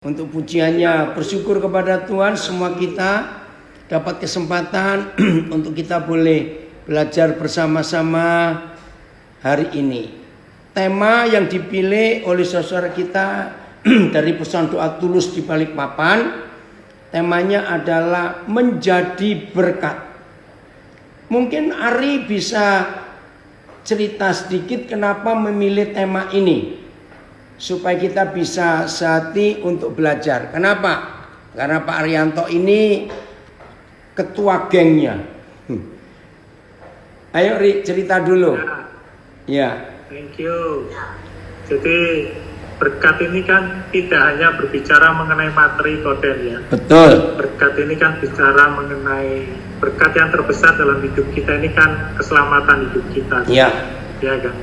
Untuk pujiannya, bersyukur kepada Tuhan semua kita dapat kesempatan untuk kita boleh belajar bersama-sama hari ini. Tema yang dipilih oleh saudara kita dari pesan doa tulus di Balikpapan, temanya adalah menjadi berkat. Mungkin Ari bisa cerita sedikit kenapa memilih tema ini, supaya kita bisa sehati untuk belajar. Kenapa? Karena Pak Arianto ini ketua gengnya. Ayo Ri, cerita dulu. Ya. Thank you. Jadi berkat ini kan tidak hanya berbicara mengenai materi koden ya. Betul. Berkat ini kan bicara mengenai berkat yang terbesar dalam hidup kita ini kan keselamatan hidup kita. Ya. Ya kan.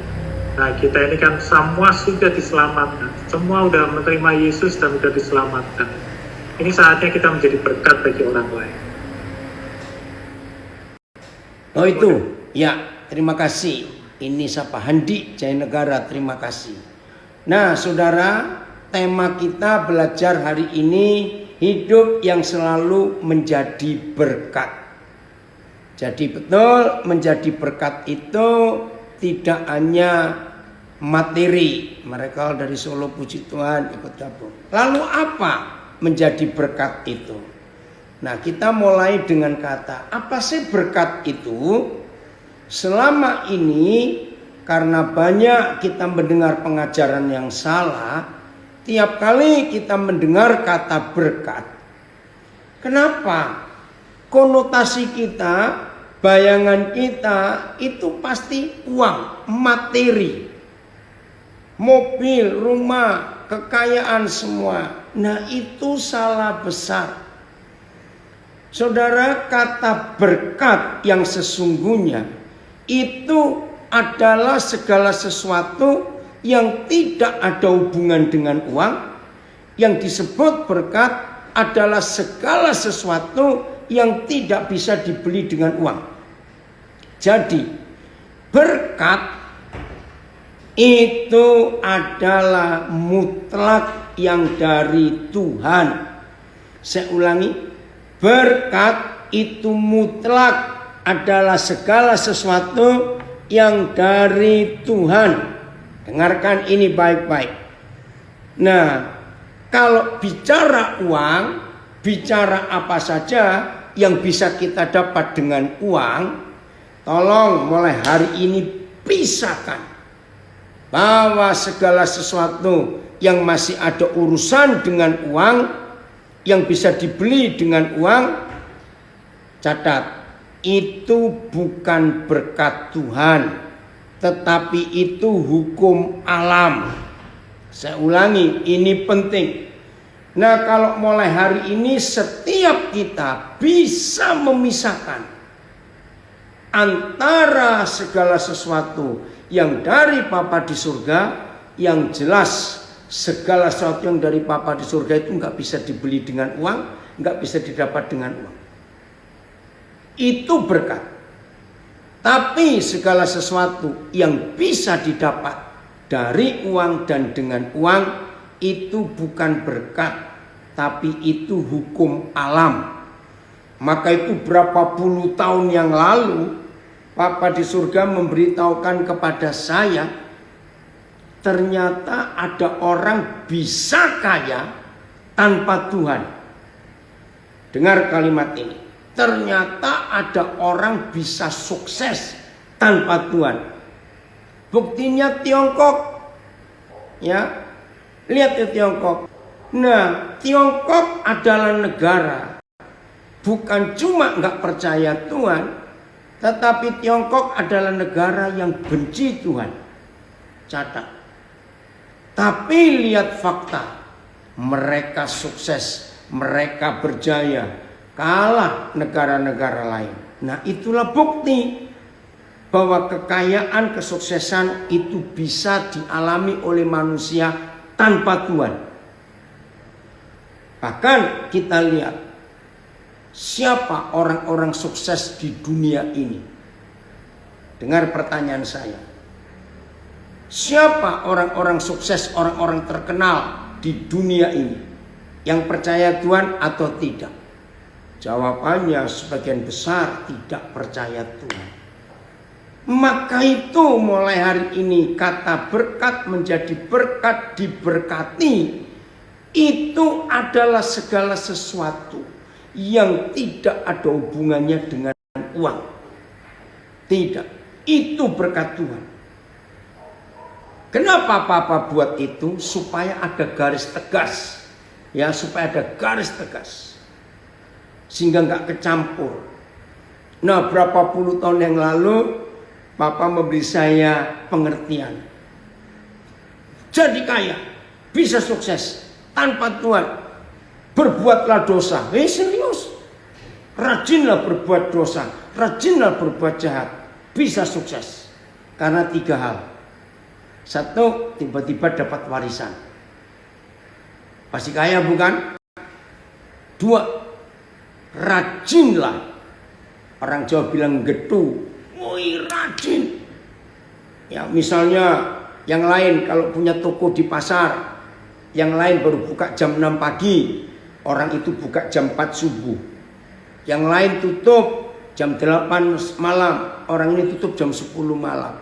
Nah kita ini kan semua sudah diselamatkan, semua sudah menerima Yesus dan sudah diselamatkan. Ini saatnya kita menjadi berkat bagi orang lain. Oh itu, ya terima kasih. Ini Sapa Handi Jaya Negara, terima kasih. Nah saudara, tema kita belajar hari ini hidup yang selalu menjadi berkat. Jadi betul menjadi berkat itu tidak hanya materi. Mereka dari Solo, puji Tuhan, ikut gabung. Lalu apa menjadi berkat itu? Nah kita mulai dengan kata, apa sih berkat itu? Selama ini karena banyak kita mendengar pengajaran yang salah, tiap kali kita mendengar kata berkat, kenapa? Konotasi kita, bayangan kita itu pasti uang, materi, mobil, rumah, kekayaan semua. Nah itu salah besar. Saudara, kata berkat yang sesungguhnya itu adalah segala sesuatu yang tidak ada hubungan dengan uang. Yang disebut berkat adalah segala sesuatu yang tidak bisa dibeli dengan uang. Jadi berkat itu adalah mutlak yang dari Tuhan. Saya ulangi, berkat itu mutlak adalah segala sesuatu yang dari Tuhan. Dengarkan ini baik-baik. Nah, kalau bicara uang, bicara apa saja yang bisa kita dapat dengan uang, tolong mulai hari ini pisahkan bahwa segala sesuatu yang masih ada urusan dengan uang, yang bisa dibeli dengan uang, catat, itu bukan berkat Tuhan, tetapi itu hukum alam. Saya ulangi, ini penting. Nah kalau mulai hari ini setiap kita bisa memisahkan antara segala sesuatu yang dari Bapa di surga, yang jelas segala sesuatu yang dari Bapa di surga itu nggak bisa dibeli dengan uang, nggak bisa didapat dengan uang. Itu berkat. Tapi segala sesuatu yang bisa didapat dari uang dan dengan uang itu bukan berkat, tapi itu hukum alam. Maka itu berapa puluh tahun yang lalu Bapa di surga memberitahukan kepada saya, ternyata ada orang bisa kaya tanpa Tuhan. Dengar kalimat ini. Ternyata ada orang bisa sukses tanpa Tuhan. Buktinya Tiongkok. Ya. Lihat ya Tiongkok. Nah, Tiongkok adalah negara bukan cuma nggak percaya Tuhan, tetapi Tiongkok adalah negara yang benci Tuhan. Catat. Tapi lihat fakta. Mereka sukses, mereka berjaya, kalah negara-negara lain. Nah itulah bukti bahwa kekayaan, kesuksesan itu bisa dialami oleh manusia tanpa Tuhan. Bahkan kita lihat siapa orang-orang sukses di dunia ini. Dengar pertanyaan saya. Siapa orang-orang sukses, orang-orang terkenal di dunia ini? yang percaya Tuhan atau tidak? Jawabannya sebagian besar tidak percaya Tuhan. Maka itu mulai hari ini kata berkat menjadi berkat, diberkati, itu adalah segala sesuatu yang tidak ada hubungannya dengan uang. Tidak, itu berkat Tuhan. Kenapa Papa buat itu? Supaya ada garis tegas. Ya, supaya ada garis tegas. Sehingga nggak kecampur. Nah, berapa puluh tahun yang lalu Papa memberi saya pengertian. Jadi kaya, bisa sukses tanpa Tuhan. Berbuatlah dosa. Serius. Rajinlah berbuat dosa, rajinlah berbuat jahat, bisa sukses. Karena 3 hal. 1, tiba-tiba dapat warisan. Pasti kaya bukan? 2, rajinlah. Orang Jawa bilang getu. Woi, rajin. Ya, misalnya yang lain kalau punya toko di pasar, yang lain baru buka jam 6 pagi, orang itu buka jam 4 subuh. Yang lain tutup jam 8 malam, orang ini tutup jam 10 malam.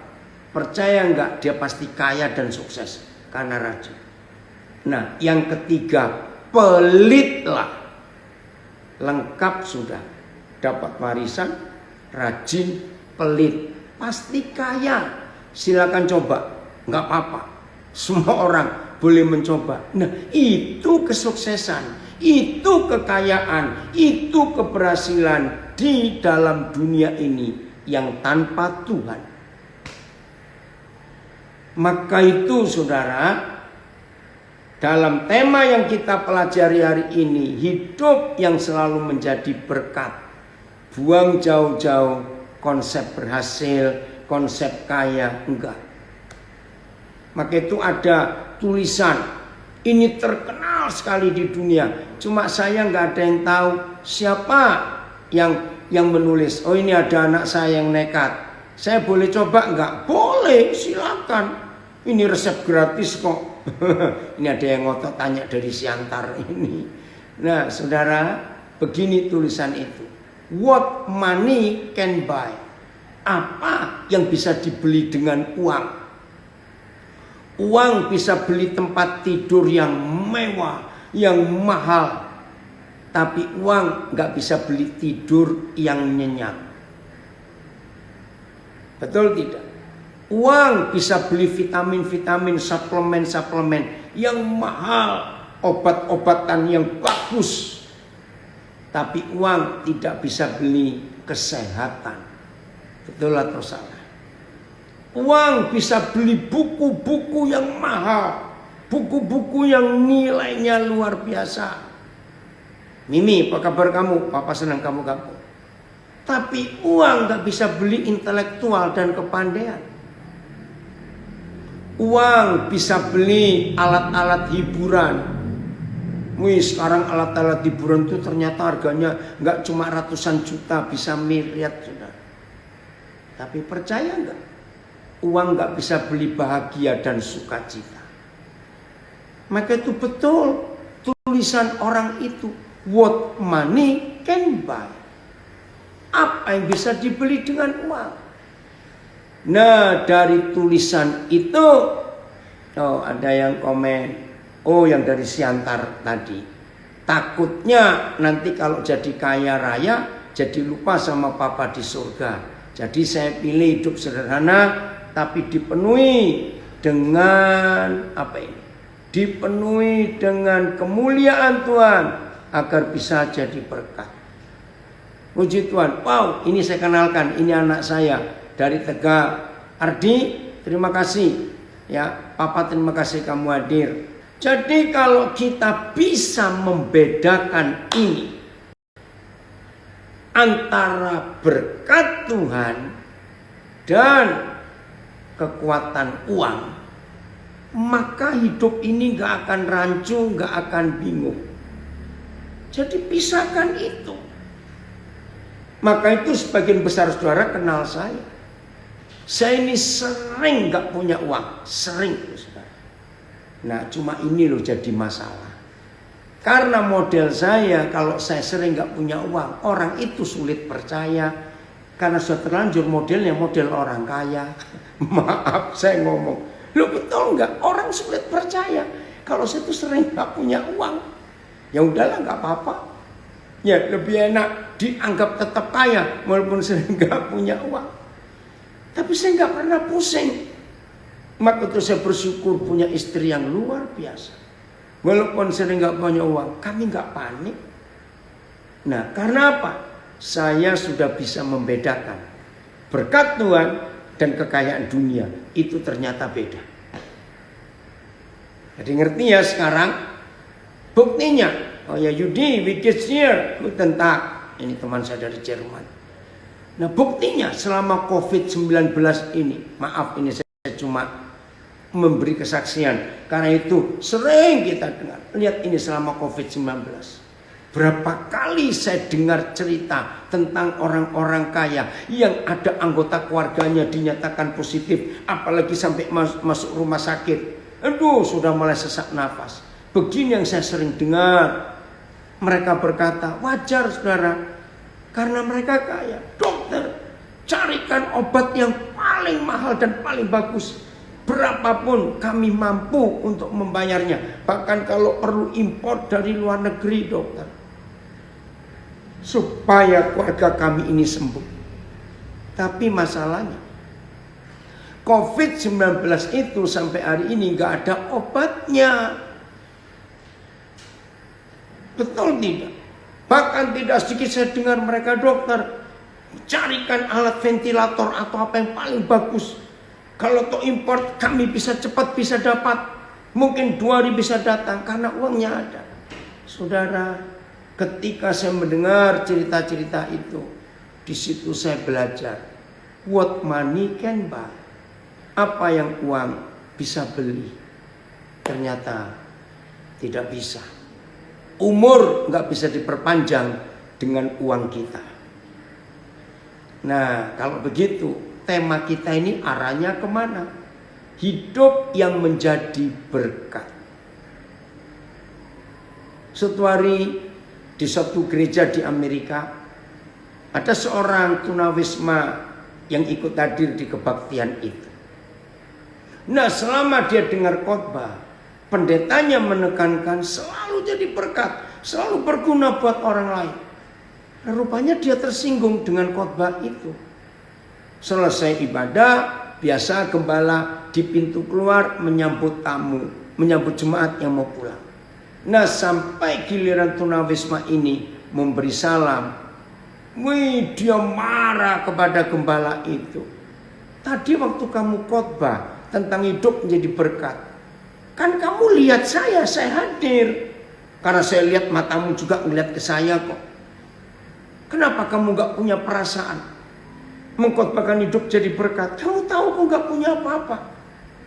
Percaya enggak dia pasti kaya dan sukses karena rajin. Nah, yang ketiga, pelitlah. Lengkap sudah. Dapat warisan, rajin, pelit, pasti kaya. Silakan coba, nggak apa-apa. Semua orang boleh mencoba. Nah, itu kesuksesan, itu kekayaan, itu keberhasilan di dalam dunia ini yang tanpa Tuhan. Maka itu saudara, dalam tema yang kita pelajari hari ini, hidup yang selalu menjadi berkat. Buang jauh-jauh konsep berhasil, konsep kaya, enggak. Maka itu ada tulisan, ini terkenal sekali di dunia. Cuma saya enggak ada yang tahu siapa yang menulis. Oh, ini ada anak saya yang nekat. Saya boleh coba enggak? Boleh, silakan. Ini resep gratis kok. Ini ada yang ngotot tanya dari Siantar ini. Nah, saudara, begini tulisan itu. What money can buy? Apa yang bisa dibeli dengan uang? Uang bisa beli tempat tidur yang mewah, yang mahal. Tapi uang gak bisa beli tidur yang nyenyak. Betul tidak? Uang bisa beli vitamin-vitamin, suplemen-suplemen yang mahal, obat-obatan yang bagus. Tapi uang tidak bisa beli kesehatan. Betul atau salah? Uang bisa beli buku-buku yang mahal, buku-buku yang nilainya luar biasa. Mimi, apa kabar kamu? Papa senang kamu gabung. Tapi uang gak bisa beli intelektual dan kepandaian. Uang bisa beli alat-alat hiburan. Wih, sekarang alat-alat hiburan itu ternyata harganya gak cuma ratusan juta, bisa miliar sudah. Tapi percaya gak? Uang gak bisa beli bahagia dan sukacita. Maka itu betul tulisan orang itu. What money can buy? Apa yang bisa dibeli dengan uang? Nah, dari tulisan itu, oh ada yang komen, oh yang dari Siantar tadi. Takutnya nanti kalau jadi kaya raya, jadi lupa sama Papa di surga. Jadi saya pilih hidup sederhana, tapi dipenuhi dengan apa ini? Dipenuhi dengan kemuliaan Tuhan, agar bisa jadi berkat. Puji Tuhan, wow, ini saya kenalkan, ini anak saya. Dari Tegal. Ardi, terima kasih. Ya, Papa terima kasih kamu hadir. Jadi kalau kita bisa membedakan ini antara berkat Tuhan dan kekuatan uang, maka hidup ini gak akan rancu, gak akan bingung. Jadi pisahkan itu. Maka itu sebagian besar saudara kenal saya. Saya ini sering gak punya uang. Sering. Nah, cuma ini loh jadi masalah. Karena model saya, kalau saya sering nggak punya uang, orang itu sulit percaya. Karena sudah terlanjur modelnya model orang kaya. Maaf saya ngomong, lu betul nggak? Orang sulit percaya. Kalau saya itu sering nggak punya uang, ya udahlah nggak apa-apa. Ya lebih enak dianggap tetap kaya walaupun sering nggak punya uang. Tapi saya nggak pernah pusing. Maka itu saya bersyukur punya istri yang luar biasa. Walaupun sering nggak punya uang, kami nggak panik. Nah, karena apa? Saya sudah bisa membedakan berkat Tuhan dan kekayaan dunia itu ternyata beda. Jadi ngerti ya sekarang? Buktinya, oh ya Yudi, we get here, guten Tag. Ini teman saya dari Jerman. Nah buktinya selama COVID-19 ini, maaf ini saya cuma memberi kesaksian. Karena itu sering kita dengar. Lihat ini selama COVID-19. Berapa kali saya dengar cerita tentang orang-orang kaya yang ada anggota keluarganya dinyatakan positif. Apalagi sampai masuk rumah sakit. Aduh sudah mulai sesak nafas. Begini yang saya sering dengar. Mereka berkata, wajar saudara. Karena mereka kaya. Dokter, carikan obat yang paling mahal dan paling bagus. Berapapun kami mampu untuk membayarnya. Bahkan kalau perlu impor dari luar negeri dokter. Supaya keluarga kami ini sembuh. Tapi masalahnya COVID-19 itu sampai hari ini gak ada obatnya. Betul tidak? Bahkan tidak sedikit saya dengar mereka dokter, carikan alat ventilator atau apa yang paling bagus. Kalau to import kami bisa cepat bisa dapat. Mungkin 2 hari bisa datang karena uangnya ada. Saudara, ketika saya mendengar cerita-cerita itu, di situ saya belajar what money can buy. Apa yang uang bisa beli, ternyata tidak bisa. Umur nggak bisa diperpanjang dengan uang kita. Nah, kalau begitu, tema kita ini arahnya kemana? Hidup yang menjadi berkat. Suatu hari di suatu gereja di Amerika, ada seorang tunawisma yang ikut hadir di kebaktian itu. Nah, selama dia dengar khotbah, pendetanya menekankan selalu jadi berkat, selalu berguna buat orang lain. Nah, rupanya dia tersinggung dengan khotbah itu. Selesai ibadah, biasa gembala di pintu keluar menyambut tamu, menyambut jemaat yang mau pulang. Nah, sampai giliran tunawisma ini memberi salam, wih, dia marah kepada gembala itu. Tadi waktu kamu khotbah tentang hidup menjadi berkat, kan kamu lihat saya hadir. Karena saya lihat matamu juga melihat ke saya kok. Kenapa kamu gak punya perasaan mengkhotbahkan hidup jadi berkat? Kamu tahu aku gak punya apa-apa.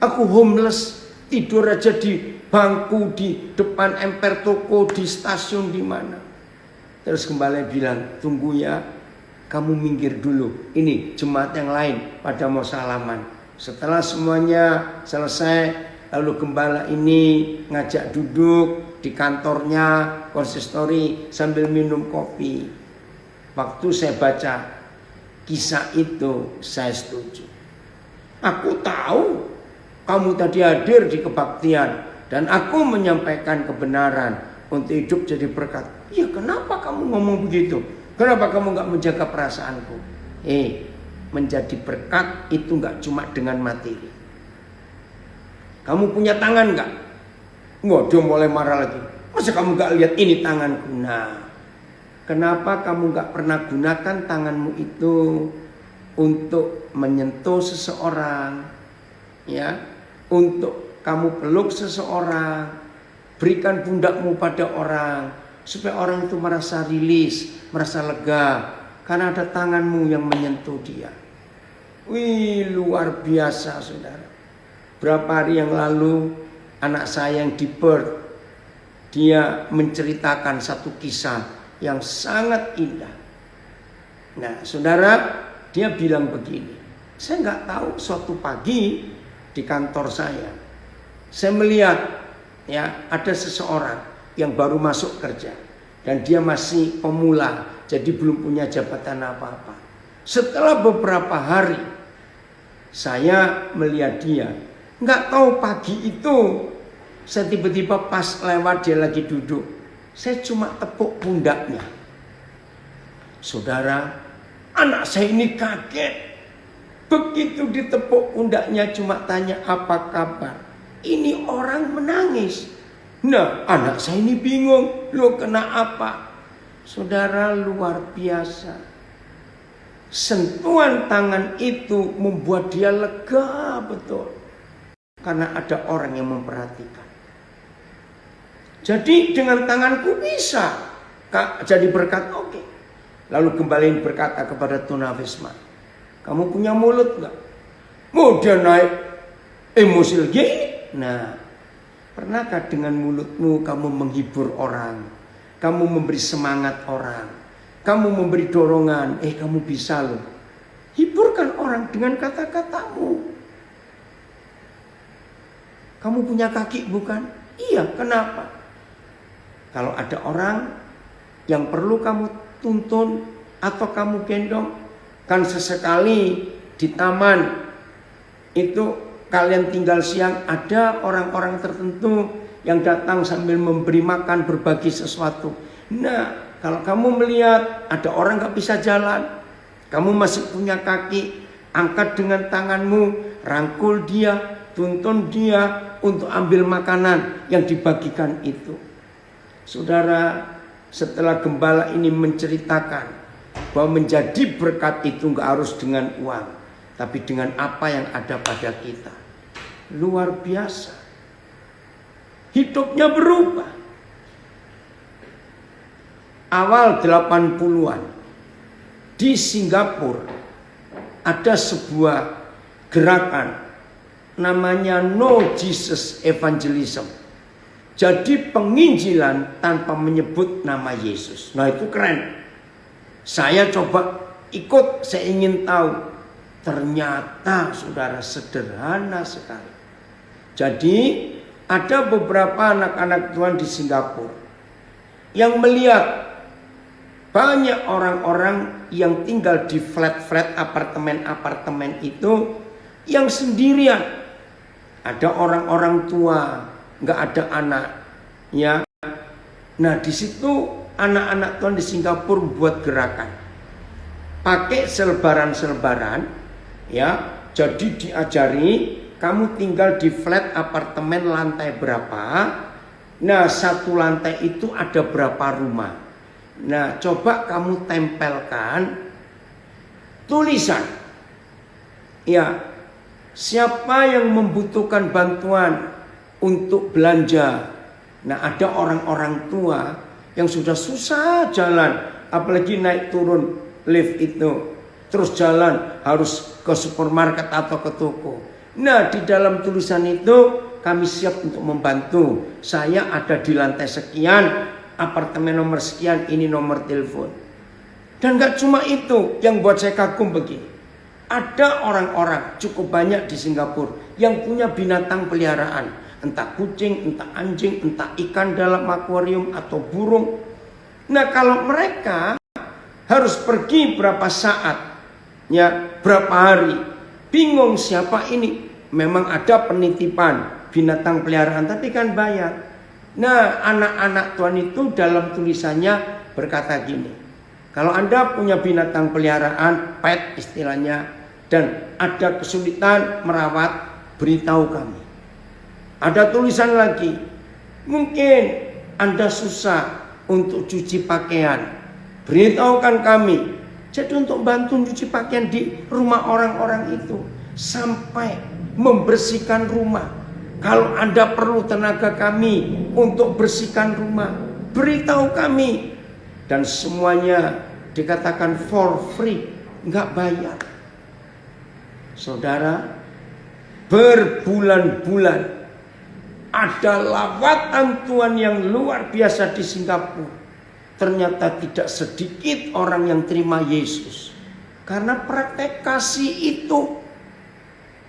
Aku homeless, tidur aja di bangku di depan emper toko, di stasiun di mana. Terus gembala bilang, tunggu ya, kamu minggir dulu. Ini jemaat yang lain pada mau salaman. Setelah semuanya selesai, lalu gembala ini ngajak duduk di kantornya, konsistori, sambil minum kopi. Waktu saya baca kisah itu, saya setuju. Aku tahu kamu tadi hadir di kebaktian dan aku menyampaikan kebenaran untuk hidup jadi berkat. Ya, kenapa kamu ngomong begitu? Kenapa kamu gak menjaga perasaanku? Menjadi berkat itu gak cuma dengan materi. Kamu punya tangan gak? Wah, dia mulai marah lagi. Masa kamu gak lihat ini tanganku? Nah, kenapa kamu gak pernah gunakan tanganmu itu untuk menyentuh seseorang, ya, untuk kamu peluk seseorang, berikan pundakmu pada orang, supaya orang itu merasa rilis, merasa lega, karena ada tanganmu yang menyentuh dia. Wih, luar biasa saudara. Berapa hari yang lalu anak saya yang di Perth, dia menceritakan satu kisah yang sangat indah. Nah saudara, dia bilang begini, saya nggak tahu suatu pagi di kantor saya melihat ya ada seseorang yang baru masuk kerja. Dan dia masih pemula, jadi belum punya jabatan apa-apa. Setelah beberapa hari, saya melihat dia. Nggak tahu pagi itu, saya tiba-tiba pas lewat dia lagi duduk. Saya cuma tepuk pundaknya. Saudara, anak saya ini kaget. Begitu ditepuk pundaknya cuma tanya apa kabar. Ini orang menangis. Nah, anak saya ini bingung. Loh, kena apa? Saudara, luar biasa. Sentuhan tangan itu membuat dia lega betul. Karena ada orang yang memperhatikan. Jadi dengan tanganku bisa jadi berkat, oke. Lalu kembali berkata kepada tunawisma, kamu punya mulut gak? Mau dia naik emosi lagi? Nah, pernahkah dengan mulutmu kamu menghibur orang? Kamu memberi semangat orang? Kamu memberi dorongan? Kamu bisa loh. Hiburkan orang dengan kata-katamu. Kamu punya kaki bukan? Iya, kenapa? Kalau ada orang yang perlu kamu tuntun atau kamu gendong, kan sesekali di taman itu kalian tinggal siang, ada orang-orang tertentu yang datang sambil memberi makan, berbagi sesuatu. Nah, kalau kamu melihat ada orang gak bisa jalan, kamu masih punya kaki, angkat dengan tanganmu, rangkul dia, tuntun dia untuk ambil makanan yang dibagikan itu. Saudara, setelah gembala ini menceritakan bahwa menjadi berkat itu gak harus dengan uang, tapi dengan apa yang ada pada kita. Luar biasa. Hidupnya berubah. Awal 80-an di Singapura ada sebuah gerakan namanya No Jesus Evangelism. Jadi penginjilan tanpa menyebut nama Yesus. Nah, itu keren. Saya coba ikut, saya ingin tahu. Ternyata saudara sederhana sekali. Jadi ada beberapa anak-anak Tuhan di Singapura yang melihat banyak orang-orang yang tinggal di flat-flat apartemen-apartemen itu yang sendirian. Ada orang-orang tua, nggak ada anak, ya. Nah, di situ anak-anak Tuhan di Singapura buat gerakan, pakai selebaran-selebaran, ya. Jadi diajari, kamu tinggal di flat apartemen lantai berapa. Nah, satu lantai itu ada berapa rumah. Nah, coba kamu tempelkan tulisan, ya. Siapa yang membutuhkan bantuan untuk belanja. Nah, ada orang-orang tua yang sudah susah jalan, apalagi naik turun lift itu, terus jalan harus ke supermarket atau ke toko. Nah, di dalam tulisan itu kami siap untuk membantu. Saya ada di lantai sekian, apartemen nomor sekian, ini nomor telepon. Dan gak cuma itu yang buat saya kagum begini. Ada orang-orang cukup banyak di Singapura yang punya binatang peliharaan. Entah kucing, entah anjing, entah ikan dalam akuarium atau burung. Nah, kalau mereka harus pergi berapa saat, ya, berapa hari, bingung siapa ini. Memang ada penitipan binatang peliharaan, tapi kan bayar. Nah, anak-anak Tuhan itu dalam tulisannya berkata gini, kalau Anda punya binatang peliharaan, pet istilahnya, dan ada kesulitan merawat, beritahu kami. Ada tulisan lagi, mungkin Anda susah untuk cuci pakaian, beritahukan kami. Jadi untuk bantu cuci pakaian di rumah orang-orang itu, sampai membersihkan rumah. Kalau Anda perlu tenaga kami untuk bersihkan rumah, beritahu kami. Dan semuanya dikatakan for free, nggak bayar. Saudara, berbulan-bulan ada lawatan Tuhan yang luar biasa di Singapura. Ternyata tidak sedikit orang yang terima Yesus karena praktek kasih itu.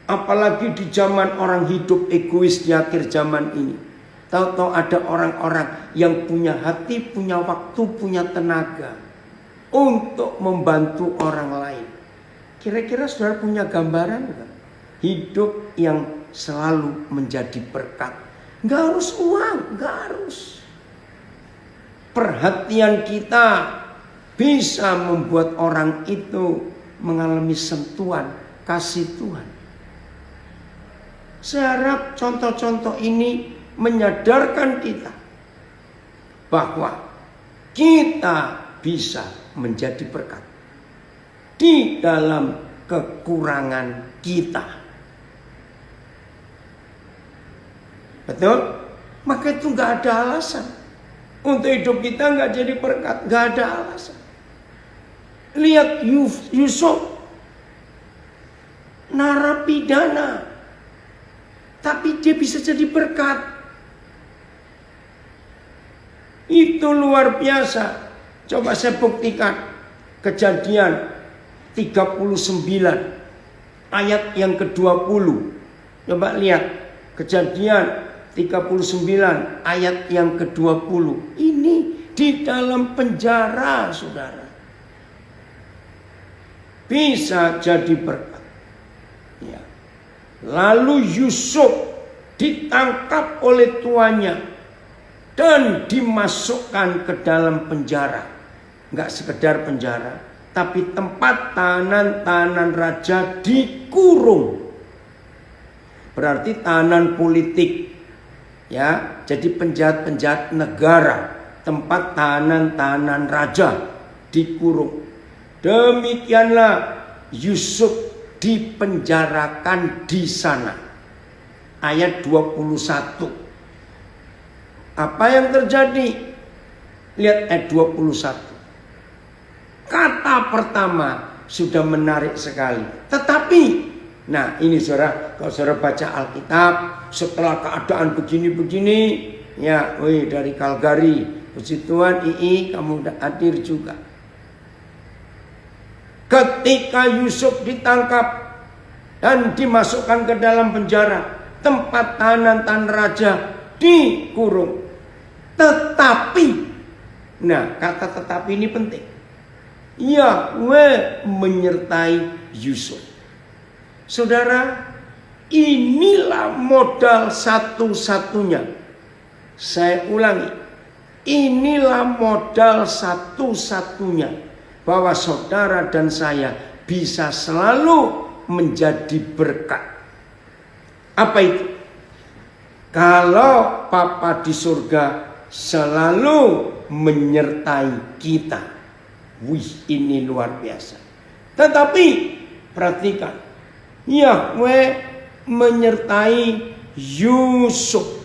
Apalagi di zaman orang hidup egois di akhir zaman ini. Tahu-tahu ada orang-orang yang punya hati, punya waktu, punya tenaga untuk membantu orang lain. Kira-kira saudara punya gambaran enggak? Hidup yang selalu menjadi berkat. Enggak harus uang, enggak harus. Perhatian kita bisa membuat orang itu mengalami sentuhan kasih Tuhan. Saya harap contoh-contoh ini menyadarkan kita bahwa kita bisa menjadi berkat di dalam kekurangan kita. Betul? Maka itu gak ada alasan untuk hidup kita gak jadi berkat. Gak ada alasan. Lihat Yusuf, narapidana, tapi dia bisa jadi berkat. Itu luar biasa. Coba saya buktikan. Kejadian 39 ayat yang ke-20. Coba lihat Kejadian 39 ayat yang ke-20. Ini di dalam penjara, saudara. Bisa jadi berkat. Ya. Lalu Yusuf ditangkap oleh tuannya dan dimasukkan ke dalam penjara. Enggak sekedar penjara, tapi tempat tahanan-tahanan raja dikurung. Berarti tahanan politik. Ya, jadi penjahat-penjahat negara, tempat tahanan-tahanan raja dikurung. Demikianlah Yusuf dipenjarakan di sana. Ayat 21. Apa yang terjadi? Lihat ayat 21. Kata pertama sudah menarik sekali. Tetapi, nah ini saudara, kalau saudara baca Alkitab, setelah keadaan begini-begini, ya, dari Calgary, puji Tuhan, kamu udah hadir juga. Ketika Yusuf ditangkap dan dimasukkan ke dalam penjara, tempat tahanan raja dikurung. Tetapi, nah kata tetapi ini penting. Yahweh menyertai Yusuf. Saudara, inilah modal satu-satunya. Saya ulangi, inilah modal satu-satunya bahwa saudara dan saya bisa selalu menjadi berkat. Apa itu? Kalau Bapa di surga selalu menyertai kita. Wih, ini luar biasa. Tetapi perhatikan, Yahweh menyertai Yusuf.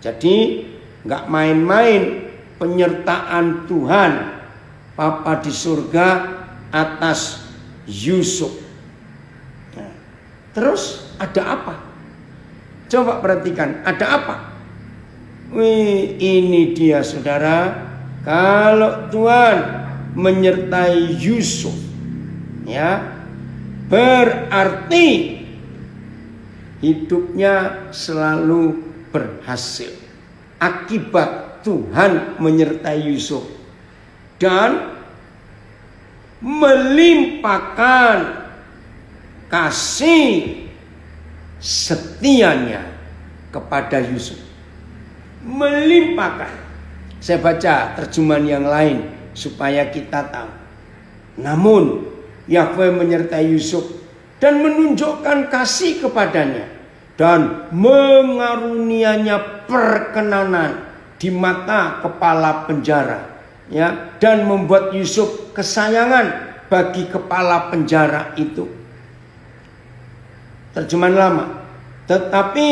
Jadi gak main-main penyertaan Tuhan Bapa di surga atas Yusuf. Nah, terus ada apa? Coba perhatikan, ada apa? Wih, ini dia saudara. Kalau Tuhan menyertai Yusuf, ya, berarti hidupnya selalu berhasil. Akibat Tuhan menyertai Yusuf dan melimpahkan kasih setianya kepada Yusuf. Melimpahkan. Saya baca terjemahan yang lain supaya kita tahu. Namun Yahweh menyertai Yusuf dan menunjukkan kasih kepadanya dan mengarunianya perkenanan di mata kepala penjara, ya, dan membuat Yusuf kesayangan bagi kepala penjara itu. Terjemahan lama. Tetapi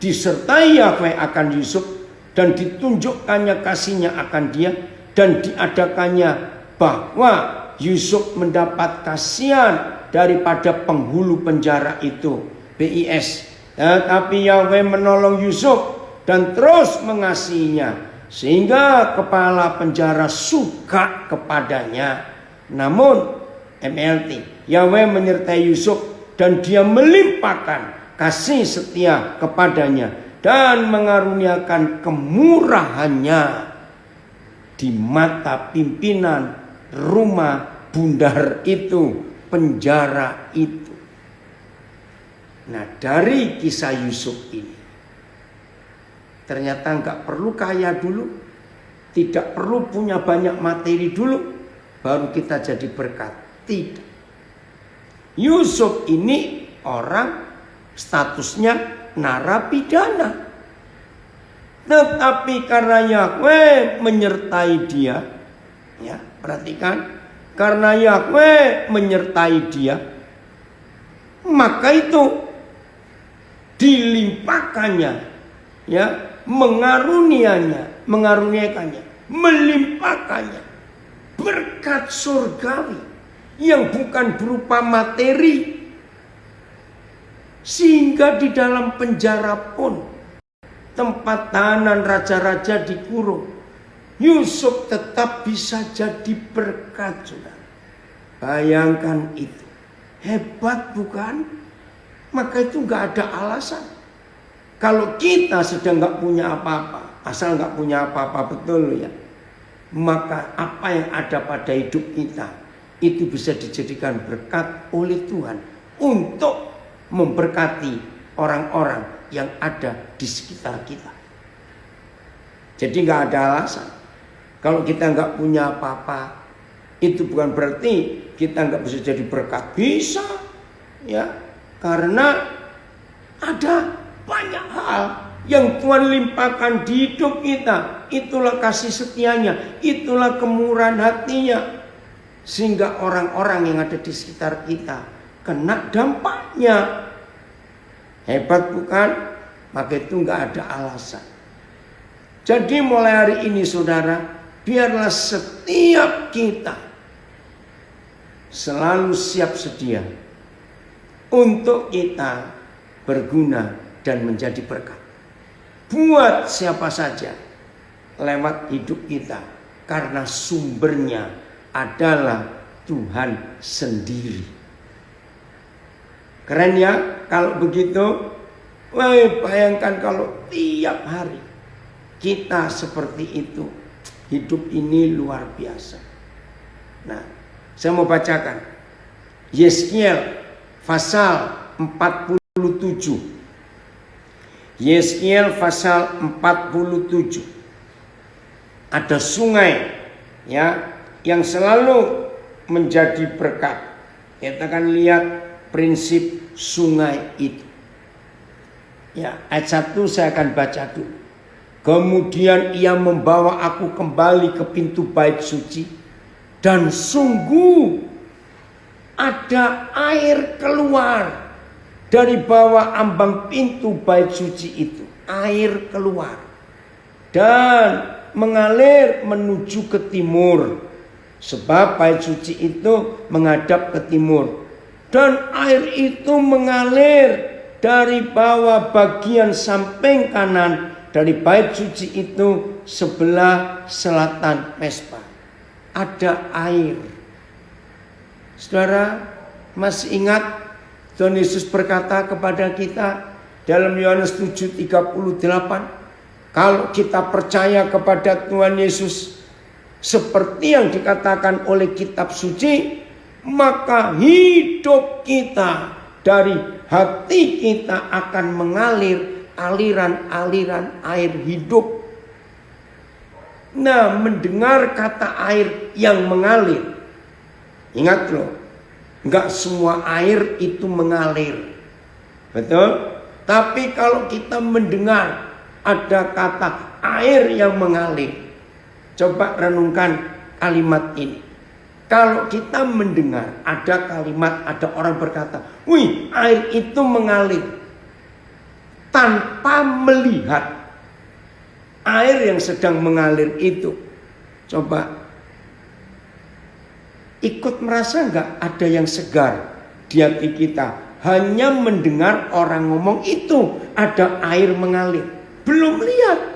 disertai Yahweh akan Yusuf dan ditunjukkannya kasihnya akan dia dan diadakannya bahwa Yusuf mendapat kasihan daripada penghulu penjara itu, BIS. Tetapi Yahweh menolong Yusuf dan terus mengasihinya sehingga kepala penjara suka kepadanya. Namun MLT, Yahweh menyertai Yusuf dan dia melimpahkan kasih setia kepadanya dan mengaruniakan kemurahannya di mata pimpinan rumah bundar itu, penjara itu. Nah, dari kisah Yusuf ini, ternyata nggak perlu kaya dulu, tidak perlu punya banyak materi dulu, baru kita jadi berkat. Tidak. Yusuf ini orang statusnya narapidana, tetapi karena Yahweh menyertai dia, ya perhatikan, karena Yahweh menyertai dia, maka itu dilimpahkannya, ya, mengaruniakannya, melimpahkannya berkat surgawi yang bukan berupa materi, sehingga di dalam penjara pun, tempat tahanan raja-raja dikurung, Yusuf tetap bisa jadi berkat, saudara. Bayangkan itu, hebat bukan? Maka itu nggak ada alasan. Kalau kita sedang nggak punya apa-apa, asal nggak punya apa-apa, betul ya, maka apa yang ada pada hidup kita itu bisa dijadikan berkat oleh Tuhan untuk memberkati orang-orang yang ada di sekitar kita. Jadi nggak ada alasan. Kalau kita nggak punya apa-apa, itu bukan berarti kita nggak bisa jadi berkat. Bisa, ya. Karena ada banyak hal yang Tuhan limpahkan di hidup kita. Itulah kasih setianya, itulah kemurahan hatinya, sehingga orang-orang yang ada di sekitar kita kena dampaknya. Hebat bukan? Maka itu nggak ada alasan. Jadi mulai hari ini, saudara, biarlah setiap kita selalu siap sedia untuk kita berguna dan menjadi berkat buat siapa saja lewat hidup kita, karena sumbernya adalah Tuhan sendiri. Keren ya kalau begitu. Wah, bayangkan kalau tiap hari kita seperti itu, hidup ini luar biasa. Nah, saya mau bacakan Yeskiel pasal 47. Yeskiel pasal 47. Ada sungai, ya, yang selalu menjadi berkat. Kita akan lihat prinsip sungai itu. Ya, ayat 1 saya akan baca dulu. Kemudian ia membawa aku kembali ke pintu bait suci, dan sungguh ada air keluar dari bawah ambang pintu bait suci itu. Air keluar dan mengalir menuju ke timur, sebab bait suci itu menghadap ke timur. Dan air itu mengalir dari bawah bagian samping kanan dari bait suci itu sebelah selatan mesbah. Ada air. Saudara, masih ingat Tuhan Yesus berkata kepada kita dalam Yohanes 7:38, kalau kita percaya kepada Tuhan Yesus seperti yang dikatakan oleh kitab suci, maka hidup kita, dari hati kita akan mengalir aliran-aliran air hidup. Nah, mendengar kata air yang mengalir, ingat loh, enggak semua air itu mengalir, betul? Tapi kalau kita mendengar ada kata air yang mengalir, coba renungkan kalimat ini. Kalau kita mendengar ada kalimat, ada orang berkata, wih, air itu mengalir, tanpa melihat air yang sedang mengalir itu, coba ikut merasa nggak ada yang segar di hati kita? Hanya mendengar orang ngomong itu ada air mengalir, belum lihat.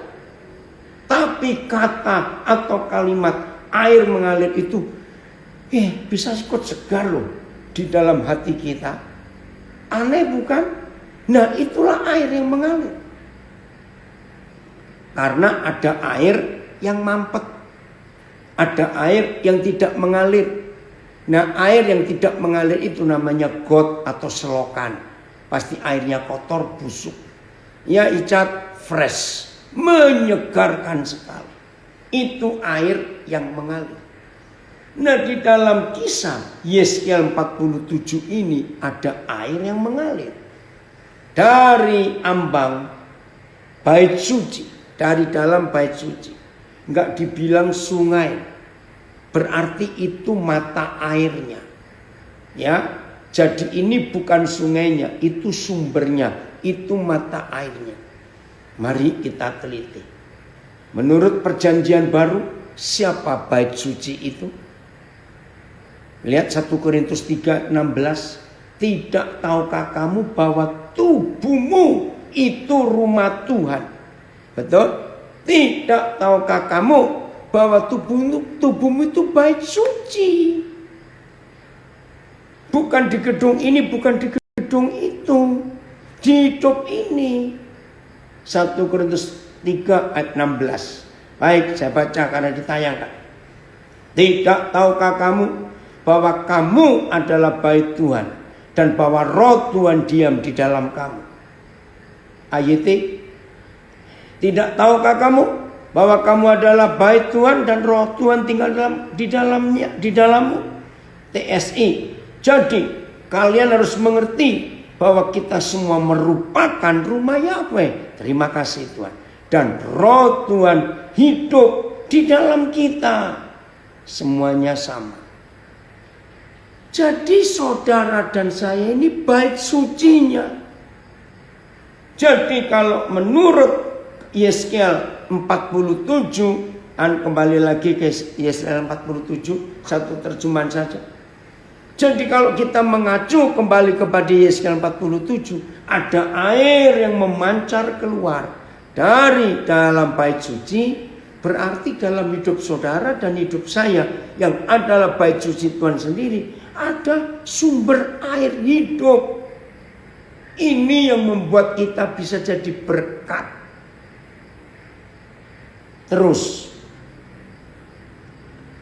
Tapi kata atau kalimat air mengalir itu, bisa ikut segar loh di dalam hati kita. Aneh bukan? Nah, itulah air yang mengalir. Karena ada air yang mampet. Ada air yang tidak mengalir. Nah, air yang tidak mengalir itu namanya got atau selokan. Pasti airnya kotor, busuk. Ya, Icat, fresh. Menyegarkan sekali. Itu air yang mengalir. Nah, di dalam kisah Yeskiel 47 ini ada air yang mengalir. Dari ambang bait suci. Dari dalam bait suci. Enggak dibilang sungai. Berarti itu mata airnya. Ya, jadi ini bukan sungainya, itu sumbernya, itu mata airnya. Mari kita teliti. Menurut perjanjian baru, siapa bait suci itu? Lihat 1 Korintus 3:16. Tidak tahukah kamu bahwa tubuhmu itu rumah Tuhan? Betul? Tidak tahukah kamu bahwa tubuhmu itu bait suci? Bukan di gedung ini, bukan di gedung itu. Di hidup ini. 1 Korintus 3 ayat 16. Baik, saya baca karena ditayangkan. Tidak tahukah kamu bahwa kamu adalah bait Tuhan dan bahwa roh Tuhan diam di dalam kamu? Ayat. Tidak tahukah kamu bahwa kamu adalah bait Tuhan dan roh Tuhan tinggal di dalammu? TSI. Jadi kalian harus mengerti bahwa kita semua merupakan rumah Yahweh. Terima kasih Tuhan. Dan roh Tuhan hidup di dalam kita. Semuanya sama. Jadi saudara dan saya ini bait sucinya. Jadi kalau menurut Yeskiel 47, kembali lagi ke Yeskiel 47, satu terjemahan saja. Jadi kalau kita mengacu kembali kepada Yeskiel 47, ada air yang memancar keluar dari dalam bait suci. Berarti dalam hidup saudara dan hidup saya yang adalah bait suci Tuhan sendiri, ada sumber air hidup. Ini yang membuat kita bisa jadi berkat. Terus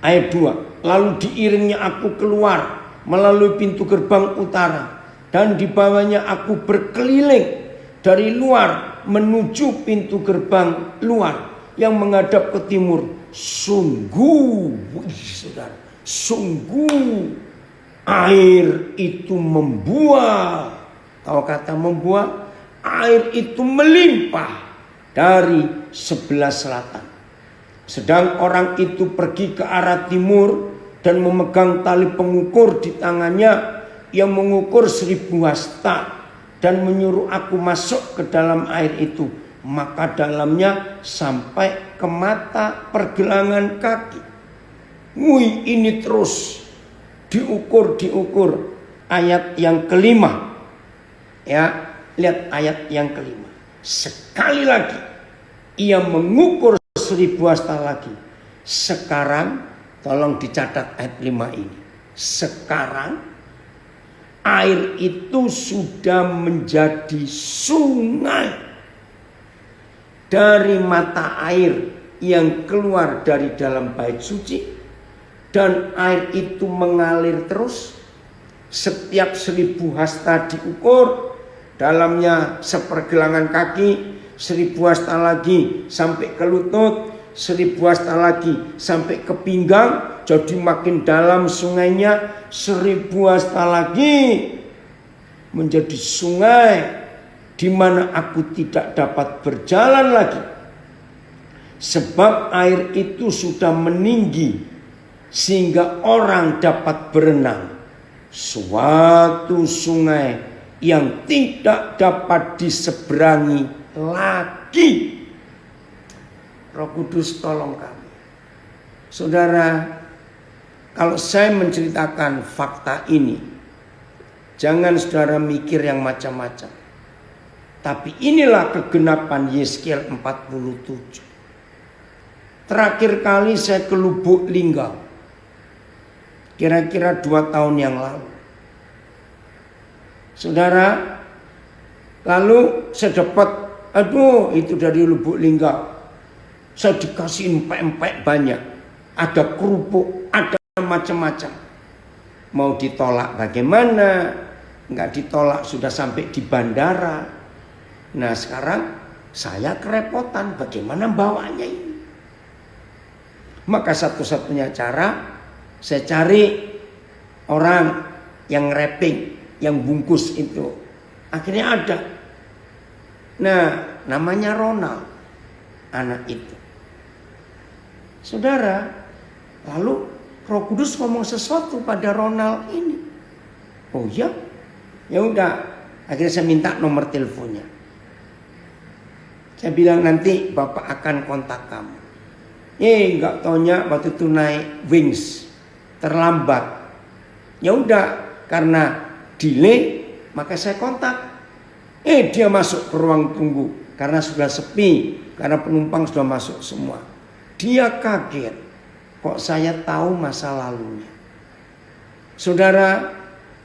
ayat 2. Lalu diiringnya aku keluar melalui pintu gerbang utara, dan di bawahnya aku berkeliling dari luar menuju pintu gerbang luar yang menghadap ke timur. Sungguh, saudara, sungguh air itu membuah. Kalau kata membuah, air itu melimpah dari sebelah selatan. Sedang orang itu pergi ke arah timur dan memegang tali pengukur di tangannya yang mengukur 1000 hasta dan menyuruh aku masuk ke dalam air itu. Maka dalamnya sampai ke mata pergelangan kaki. Wih, ini terus diukur. Ayat yang kelima. Ya, lihat ayat yang kelima. Sekali lagi ia mengukur 1000 hasta lagi. Sekarang tolong dicatat ayat 5 ini. Sekarang air itu sudah menjadi sungai dari mata air yang keluar dari dalam bait suci, dan air itu mengalir terus. Setiap 1000 hasta diukur, dalamnya sepergelangan kaki, 1000 hasta lagi sampai ke lutut, 1000 hasta lagi sampai ke pinggang. Jadi makin dalam sungainya, 1000 hasta lagi menjadi sungai di mana aku tidak dapat berjalan lagi, sebab air itu sudah meninggi sehingga orang dapat berenang. Suatu sungai yang tidak dapat diseberangi lagi. Roh Kudus tolong kami. Saudara, kalau saya menceritakan fakta ini, jangan saudara mikir yang macam-macam. Tapi inilah kegenapan Yeskiel 47. Terakhir kali saya ke Lubuk Linggau, kira-kira 2 tahun yang lalu. Saudara, lalu saya dapat, itu dari Lubuk Linggau. Saya dikasih empek-empek banyak. Ada kerupuk, ada macam-macam. Mau ditolak bagaimana? Nggak ditolak sudah sampai di bandara. Nah sekarang saya kerepotan bagaimana bawanya ini. Maka satu-satunya cara saya cari orang yang wrapping, yang bungkus itu. Akhirnya ada. Nah namanya Ronald, anak itu. Saudara, lalu Roh Kudus ngomong sesuatu pada Ronald ini. Oh ya, ya udah. Akhirnya saya minta nomor teleponnya. Saya bilang nanti Bapak akan kontak kamu. Nggak taunya waktu itu naik wings, terlambat. Ya udah, karena delay, maka saya kontak. Dia masuk ke ruang tunggu karena sudah sepi, karena penumpang sudah masuk semua. Dia kaget, kok saya tahu masa lalunya. Saudara,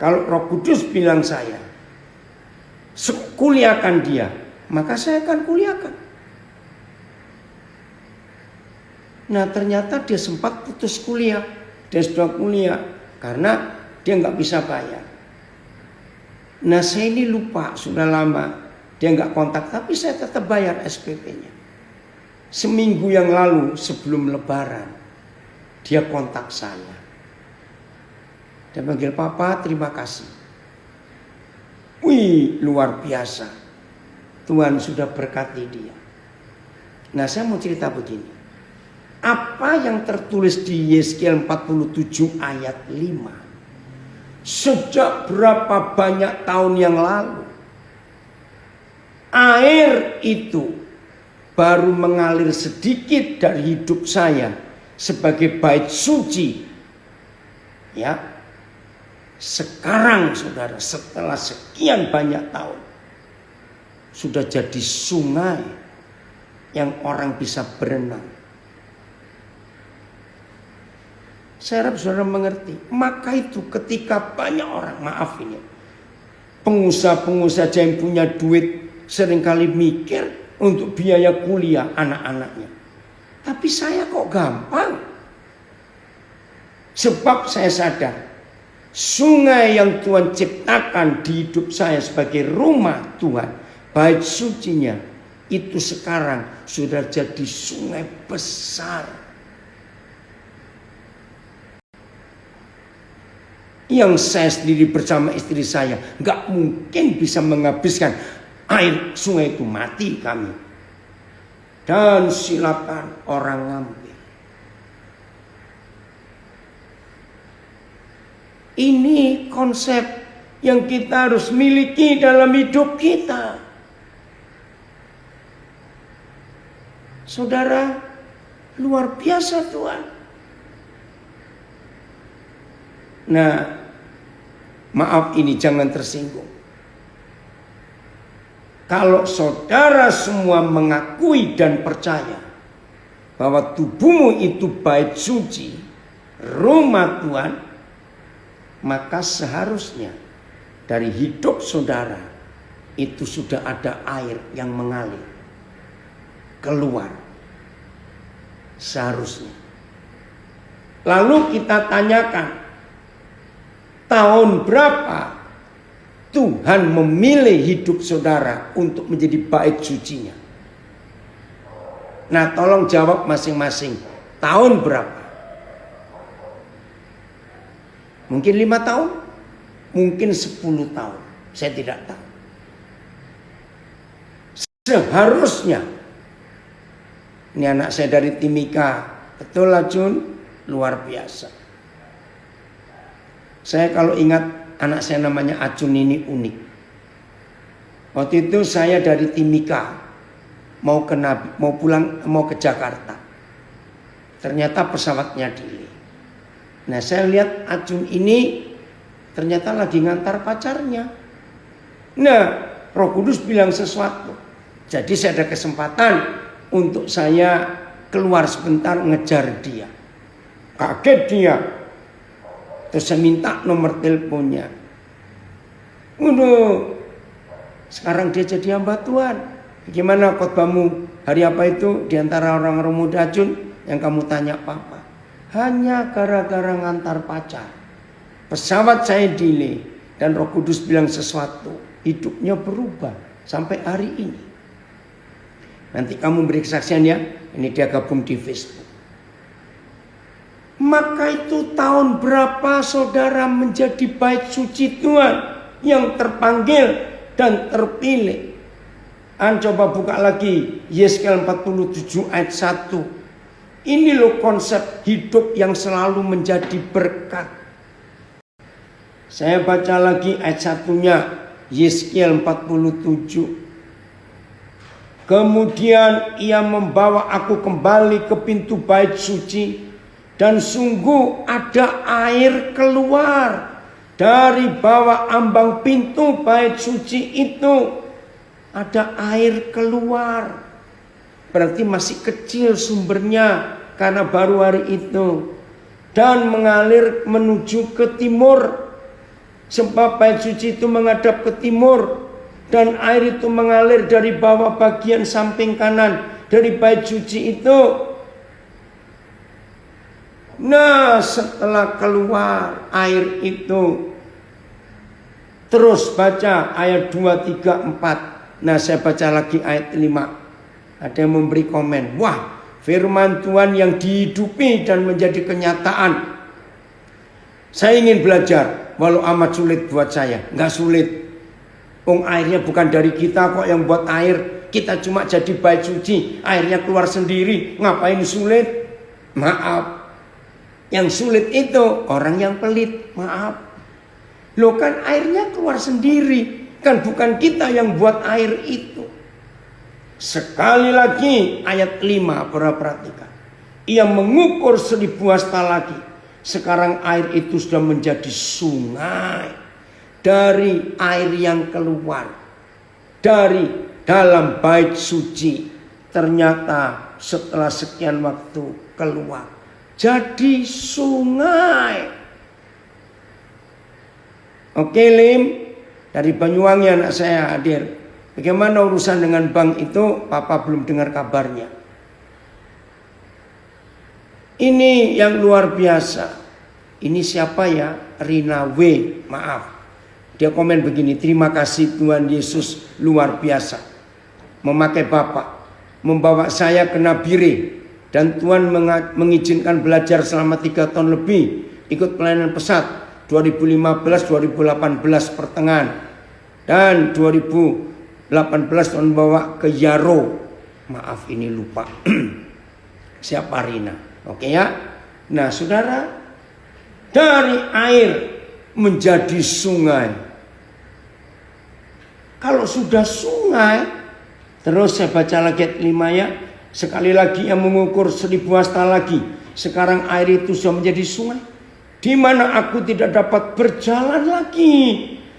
kalau Roh Kudus bilang saya, kuliahkan dia, maka saya akan kuliahkan. Nah ternyata dia sempat putus kuliah. Dia sudah kuliah karena dia nggak bisa bayar. Nah saya ini lupa, sudah lama dia nggak kontak, tapi saya tetap bayar SPP-nya. Seminggu yang lalu sebelum Lebaran dia kontak saya. Dia panggil, Papa terima kasih. Wih luar biasa, Tuhan sudah berkati dia. Nah saya mau cerita begini. Apa yang tertulis di Yeskiel 47 ayat 5. Sejak berapa banyak tahun yang lalu, air itu baru mengalir sedikit dari hidup saya sebagai bait suci. Ya. Sekarang saudara, setelah sekian banyak tahun, sudah jadi sungai yang orang bisa berenang. Saya harap saudara mengerti. Maka itu ketika banyak orang, maaf ini, pengusaha-pengusaha yang punya duit seringkali mikir untuk biaya kuliah anak-anaknya. Tapi saya kok gampang. Sebab saya sadar, sungai yang Tuhan ciptakan di hidup saya sebagai rumah Tuhan, bait sucinya, itu sekarang sudah jadi sungai besar. Yang saya sendiri bersama istri saya gak mungkin bisa menghabiskan air sungai itu, mati kami. Dan silakan orang ngambil. Ini konsep yang kita harus miliki dalam hidup kita. Saudara, luar biasa Tuhan. Nah, maaf ini jangan tersinggung. Kalau saudara semua mengakui dan percaya bahwa tubuhmu itu bait suci, rumah Tuhan, maka seharusnya dari hidup saudara itu sudah ada air yang mengalir keluar. Seharusnya. Lalu kita tanyakan, tahun berapa Tuhan memilih hidup saudara untuk menjadi bait sucinya? Nah, tolong jawab masing-masing. Tahun berapa? Mungkin 5 tahun? Mungkin 10 tahun. Saya tidak tahu. Seharusnya. Ini anak saya dari Timika. Betul lah Jun? Luar biasa. Saya kalau ingat anak saya namanya Acun ini unik. Waktu itu saya dari Timika mau ke Jakarta. Ternyata pesawatnya delay. Nah saya lihat Acun ini ternyata lagi ngantar pacarnya. Nah Roh Kudus bilang sesuatu. Jadi saya ada kesempatan untuk saya keluar sebentar ngejar dia. Kaget dia. Terus saya minta nomor teleponnya. Waduh, sekarang dia jadi hamba Tuhan. Bagaimana khotbahmu Hari apa itu? Di antara orang-orang muda Jun yang kamu tanya papa. Hanya gara-gara ngantar pacar. Pesawat saya delay. Dan Roh Kudus bilang sesuatu. Hidupnya berubah sampai hari ini. Nanti kamu beri kesaksian ya. Ini dia gabung di Facebook. Maka itu tahun berapa saudara menjadi bait suci Tuhan yang terpanggil dan terpilih? Coba buka lagi Yeskel 47 ayat 1. Ini loh konsep hidup yang selalu menjadi berkat. Saya baca lagi ayat 1-nya Yeskel 47. Kemudian ia membawa aku kembali ke pintu bait suci. Dan sungguh ada air keluar dari bawah ambang pintu bait suci itu. Ada air keluar. Berarti masih kecil sumbernya karena baru hari itu. Dan mengalir menuju ke timur. Sebab bait suci itu menghadap ke timur. Dan air itu mengalir dari bawah bagian samping kanan dari bait suci itu. Nah, setelah keluar air itu, terus baca ayat 2, 3, 4. Nah, saya baca lagi ayat 5. Ada yang memberi komen. Wah, firman Tuhan yang dihidupi dan menjadi kenyataan. Saya ingin belajar, walau amat sulit buat saya. Nggak sulit. Airnya bukan dari kita kok yang buat air. Kita cuma jadi bait suci. Airnya keluar sendiri. Ngapain sulit? Maaf. Yang sulit itu orang yang pelit. Maaf. Loh kan airnya keluar sendiri. Kan bukan kita yang buat air itu. Sekali lagi ayat 5. Perhatikan. Ia mengukur 1000 hasta lagi. Sekarang air itu sudah menjadi sungai. Dari air yang keluar. Dari dalam bait suci. Ternyata setelah sekian waktu keluar. Jadi sungai. Oke Lim, dari Banyuwangi anak saya hadir. Bagaimana urusan dengan bank itu? Papa belum dengar kabarnya. Ini yang luar biasa. Ini siapa ya? Rina W. Maaf. Dia komen begini. Terima kasih Tuhan Yesus luar biasa. Memakai Bapak. Membawa saya ke Nabire. Dan Tuhan mengizinkan belajar selama 3 tahun lebih. Ikut pelayanan pesat 2015-2018 pertengahan. Dan 2018 Tuhan bawa ke Yaro. Maaf ini lupa. Siapa Rina. Oke ya. Nah saudara. Dari air menjadi sungai. Kalau sudah sungai. Terus saya baca lagi ayat 5 ya. Sekali lagi yang mengukur 1000 hasta lagi. Sekarang air itu sudah menjadi sungai. Di mana aku tidak dapat berjalan lagi.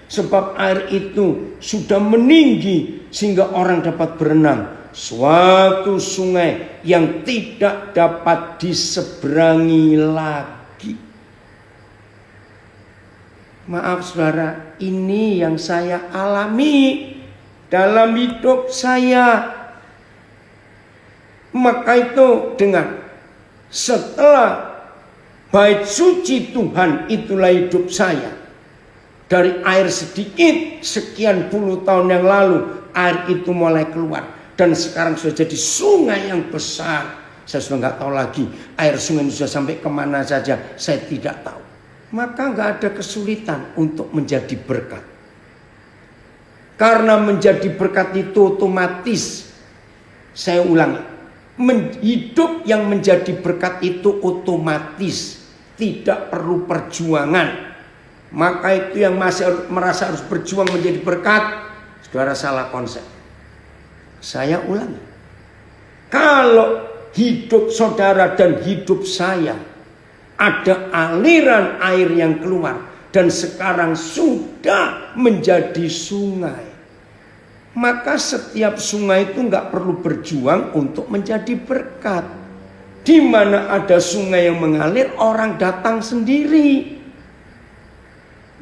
Sebab air itu sudah meninggi. Sehingga orang dapat berenang. Suatu sungai yang tidak dapat diseberangi lagi. Maaf saudara. Ini yang saya alami. Dalam hidup saya. Maka itu dengar. Setelah bait suci Tuhan itulah hidup saya. Dari air sedikit sekian puluh tahun yang lalu. Air itu mulai keluar. Dan sekarang sudah jadi sungai yang besar. Saya sudah nggak tahu lagi. Air sungai ini sudah sampai kemana saja. Saya tidak tahu. Maka nggak ada kesulitan untuk menjadi berkat. Karena menjadi berkat itu otomatis. Saya ulangi. Hidup yang menjadi berkat itu otomatis. Tidak perlu perjuangan. Maka itu yang masih merasa harus berjuang menjadi berkat. Saudara salah konsep. Saya ulangi. Kalau hidup saudara dan hidup saya. Ada aliran air yang keluar. Dan sekarang sudah menjadi sungai. Maka setiap sungai itu nggak perlu berjuang untuk menjadi berkat. Di mana ada sungai yang mengalir, orang datang sendiri.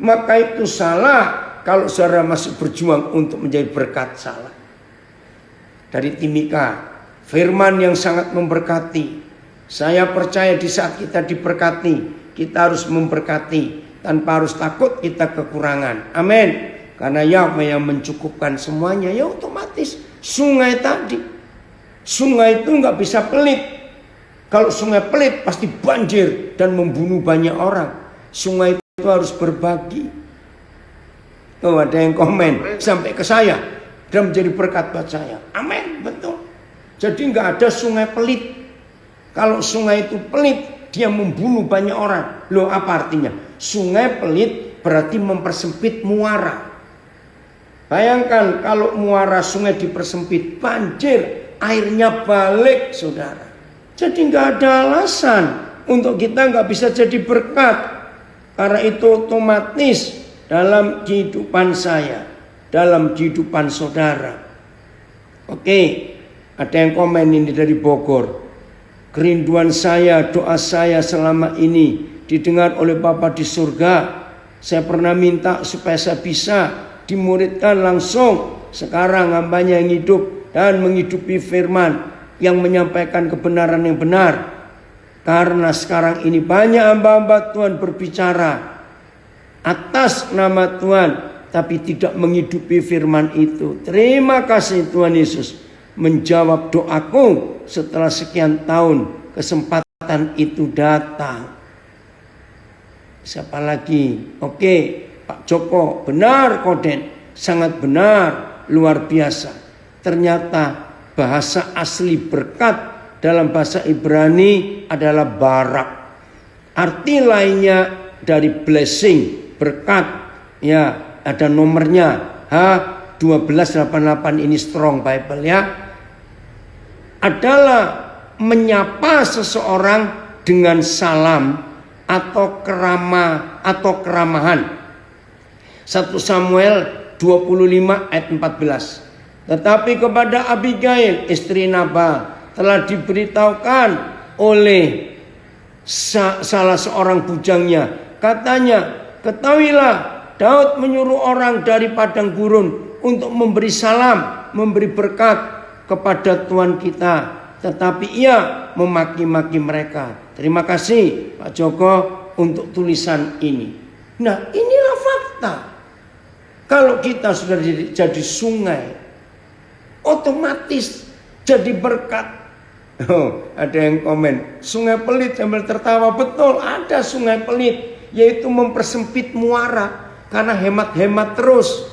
Maka itu salah kalau saudara masih berjuang untuk menjadi berkat, salah. Dari Timika, Firman yang sangat memberkati. Saya percaya di saat kita diberkati, kita harus memberkati tanpa harus takut kita kekurangan. Amin. Karena Yahweh yang mencukupkan semuanya. Ya otomatis sungai tadi. Sungai itu nggak bisa pelit. Kalau sungai pelit pasti banjir dan membunuh banyak orang. Sungai itu harus berbagi. Oh, ada yang komen sampai ke saya dan menjadi berkat buat saya. Amin, betul. Jadi nggak ada sungai pelit. Kalau sungai itu pelit, dia membunuh banyak orang. Loh, apa artinya? Sungai pelit berarti mempersempit muara. Bayangkan kalau muara sungai dipersempit, banjir, airnya balik, saudara. Jadi nggak ada alasan untuk kita nggak bisa jadi berkat. Karena itu otomatis dalam kehidupan saya, dalam kehidupan saudara. Oke, ada yang komen ini dari Bogor. Kerinduan saya, doa saya selama ini didengar oleh Bapa di surga. Saya pernah minta supaya saya bisa dimuridkan langsung. Sekarang hambanya yang hidup dan menghidupi firman yang menyampaikan kebenaran yang benar. Karena sekarang ini banyak hamba-hamba Tuhan berbicara atas nama Tuhan, tapi tidak menghidupi firman itu. Terima kasih Tuhan Yesus menjawab doaku setelah sekian tahun kesempatan itu datang. Siapa lagi? Oke, Pak Joko, benar Koden, sangat benar, luar biasa. Ternyata bahasa asli berkat dalam bahasa Ibrani adalah barak. Arti lainnya dari blessing, berkat, ya ada nomornya H1288, ini Strong Bible ya. Adalah menyapa seseorang dengan salam atau keramahan. 1 Samuel 25 ayat 14. Tetapi kepada Abigail istri Nabal telah diberitahukan oleh salah seorang bujangnya. Katanya, ketahuilah Daud menyuruh orang dari padang gurun untuk memberi salam, memberi berkat kepada Tuhan kita, tetapi ia memaki-maki mereka. Terima kasih Pak Joko untuk tulisan ini. Nah, inilah fakta. Kalau kita sudah jadi sungai, otomatis jadi berkat. Oh, ada yang komen, sungai pelit sambil tertawa. Betul, ada sungai pelit, yaitu mempersempit muara karena hemat-hemat terus.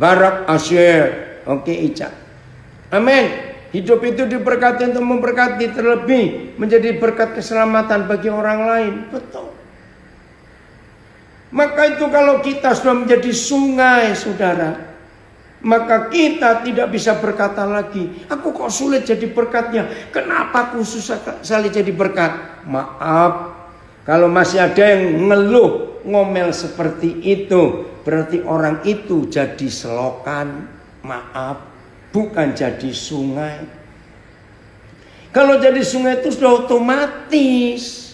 Barak Asyir. Oke, Ica. Amin. Hidup itu diberkati untuk memberkati, terlebih menjadi berkat keselamatan bagi orang lain. Betul. Maka itu kalau kita sudah menjadi sungai, saudara, maka kita tidak bisa berkata lagi, aku kok sulit jadi berkatnya, kenapa aku susah sekali jadi berkat. Maaf, kalau masih ada yang ngeluh, ngomel seperti itu, berarti orang itu jadi selokan. Maaf, bukan jadi sungai. Kalau jadi sungai itu sudah otomatis.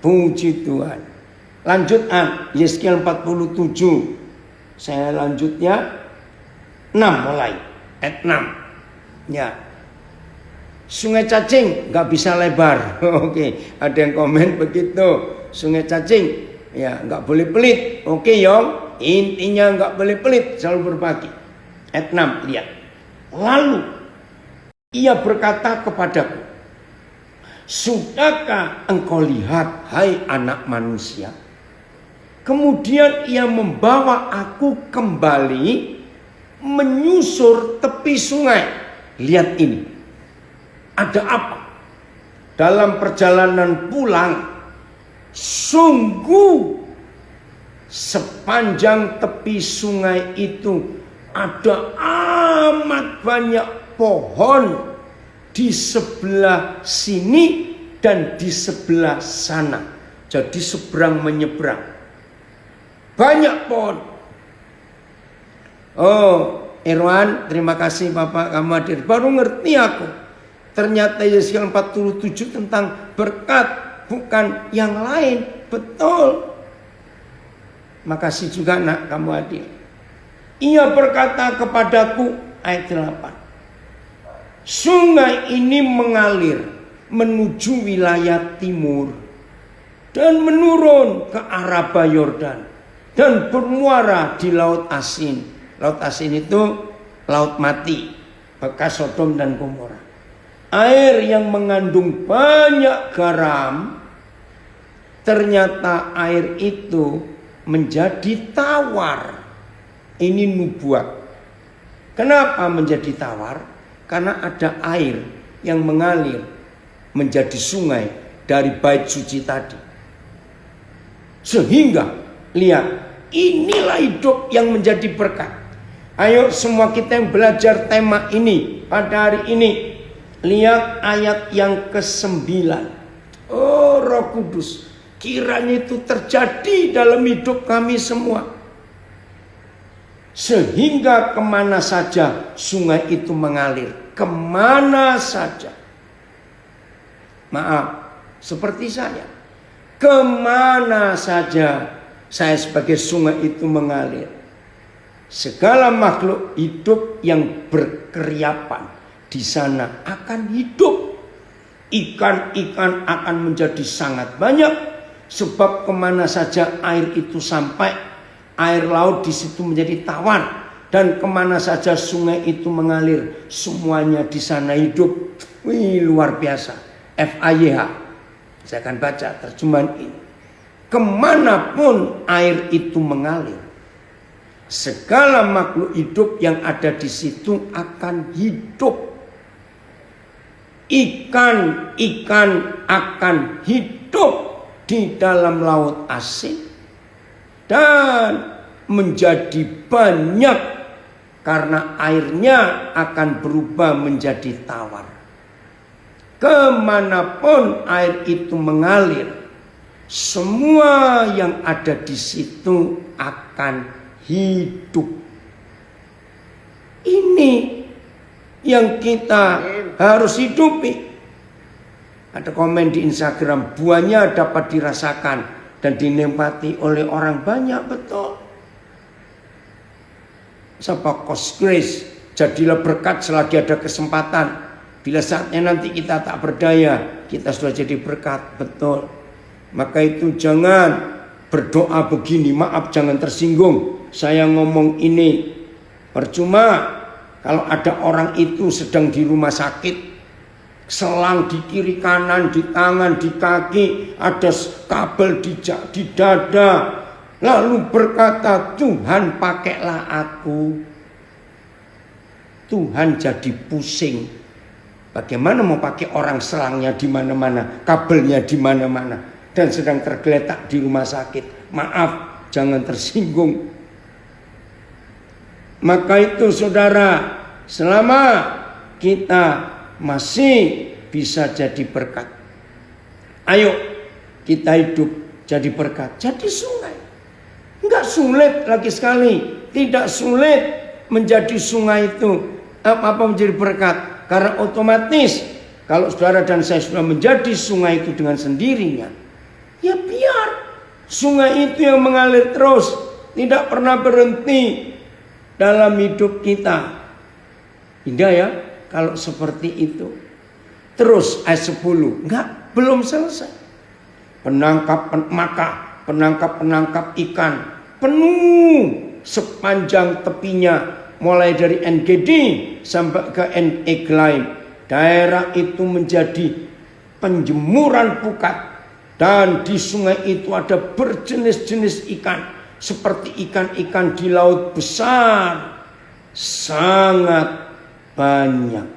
Puji Tuhan. Lanjutan Yeskiel 47. Saya lanjutnya 6 mulai. Ayat 6. Ya. Sungai cacing gak bisa lebar. Oke, ada yang komen begitu. Sungai cacing ya gak boleh pelit. Oke, Yong. Intinya gak boleh pelit, selalu berbagi. Ayat 6, lihat. Lalu ia berkata kepadaku, sudahkah engkau lihat, hai anak manusia? Kemudian ia membawa aku kembali menyusur tepi sungai. Lihat ini. Ada apa? Dalam perjalanan pulang, sungguh sepanjang tepi sungai itu ada amat banyak pohon di sebelah sini dan di sebelah sana. Jadi seberang menyeberang. Banyak pohon. Oh, Irwan, terima kasih Bapak kamu hadir. Baru ngerti aku. Ternyata Yeskiel 47 tentang berkat, bukan yang lain. Betul. Makasih juga nak kamu hadir. Ia berkata kepadaku, ayat 8. sungai ini mengalir menuju wilayah timur dan menurun ke Araba Yordan dan bermuara di Laut Asin. Laut Asin itu laut mati, bekas Sodom dan Gomora. Air yang mengandung banyak garam, ternyata air itu menjadi tawar. Ini nubuat. Kenapa menjadi tawar? Karena ada air yang mengalir menjadi sungai dari bait suci tadi. Sehingga lihat, inilah hidup yang menjadi berkat. Ayo semua kita yang belajar tema ini pada hari ini, lihat ayat yang ke-9. Oh Roh Kudus, kiranya itu terjadi dalam hidup kami semua. Sehingga kemana saja sungai itu mengalir, kemana saja. Maaf, seperti saya, kemana saja saya sebagai sungai itu mengalir. Segala makhluk hidup yang berkeriapan di sana akan hidup. Ikan-ikan akan menjadi sangat banyak, sebab kemana saja air itu sampai, air laut di situ menjadi tawar, dan kemana saja sungai itu mengalir, semuanya di sana hidup. Wih, luar biasa. FAYH, saya akan baca terjemahan ini. Kemanapun air itu mengalir, segala makhluk hidup yang ada di situ akan hidup. Ikan-ikan akan hidup di dalam laut asin dan menjadi banyak karena airnya akan berubah menjadi tawar. Kemanapun air itu mengalir, semua yang ada di situ akan hidup. Ini yang kita harus hidupi. Ada komen di Instagram, buahnya dapat dirasakan dan dinikmati oleh orang banyak. Betul. Siapa Coach Grace, jadilah berkat selagi ada kesempatan. Bila saatnya nanti kita tak berdaya, kita sudah jadi berkat. Betul. Maka itu jangan berdoa begini, maaf jangan tersinggung. Saya ngomong ini percuma kalau ada orang itu sedang di rumah sakit, selang di kiri kanan, di tangan, di kaki, ada kabel di dada, lalu berkata, Tuhan pakailah aku. Tuhan jadi pusing. Bagaimana mau pakai orang selangnya di mana-mana, kabelnya di mana-mana, dan sedang tergeletak di rumah sakit. Maaf, jangan tersinggung. Maka itu saudara, selama kita masih bisa jadi berkat, ayo kita hidup jadi berkat, jadi sungai. Enggak sulit lagi sekali, tidak sulit menjadi sungai itu, apa menjadi berkat. Karena otomatis kalau saudara dan saya sudah menjadi sungai itu dengan sendirinya, ya biar sungai itu yang mengalir terus, tidak pernah berhenti dalam hidup kita. Indah ya kalau seperti itu. Terus ayat 10, belum selesai. Penangkap ikan penuh sepanjang tepinya, mulai dari En-Gedi sampai ke En-Eglaim. Daerah itu menjadi penjemuran pukat. Dan di sungai itu ada berjenis-jenis ikan. Seperti ikan-ikan di laut besar. Sangat banyak.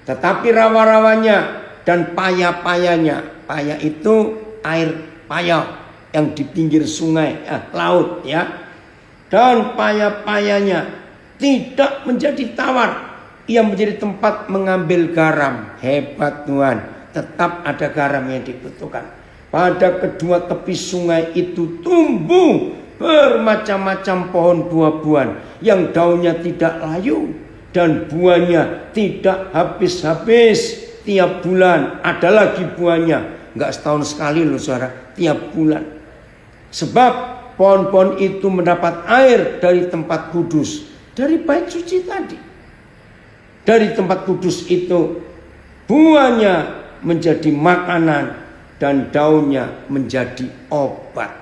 Tetapi rawa-rawanya dan paya-payanya. Paya itu air paya yang di pinggir sungai, laut ya. Dan paya-payanya tidak menjadi tawar. Ia menjadi tempat mengambil garam. Hebat Tuhan. Tetap ada garam yang dibutuhkan. Pada kedua tepi sungai itu tumbuh bermacam-macam pohon buah-buahan yang daunnya tidak layu dan buahnya tidak habis-habis. Tiap bulan ada lagi buahnya. Enggak setahun sekali loh saudara, tiap bulan. Sebab pohon-pohon itu mendapat air dari tempat kudus, dari bait suci tadi. Dari tempat kudus itu buahnya menjadi makanan dan daunnya menjadi obat.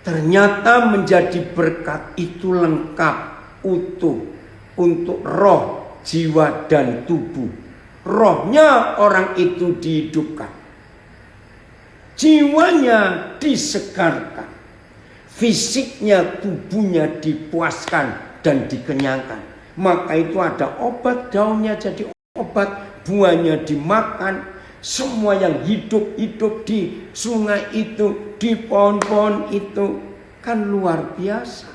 Ternyata menjadi berkat itu lengkap, utuh untuk roh, jiwa, dan tubuh. Rohnya orang itu dihidupkan, jiwanya disegarkan, fisiknya, tubuhnya dipuaskan dan dikenyangkan. Maka itu ada obat, daunnya jadi obat, buahnya dimakan. Semua yang hidup di sungai itu, di pohon-pohon itu, kan luar biasa.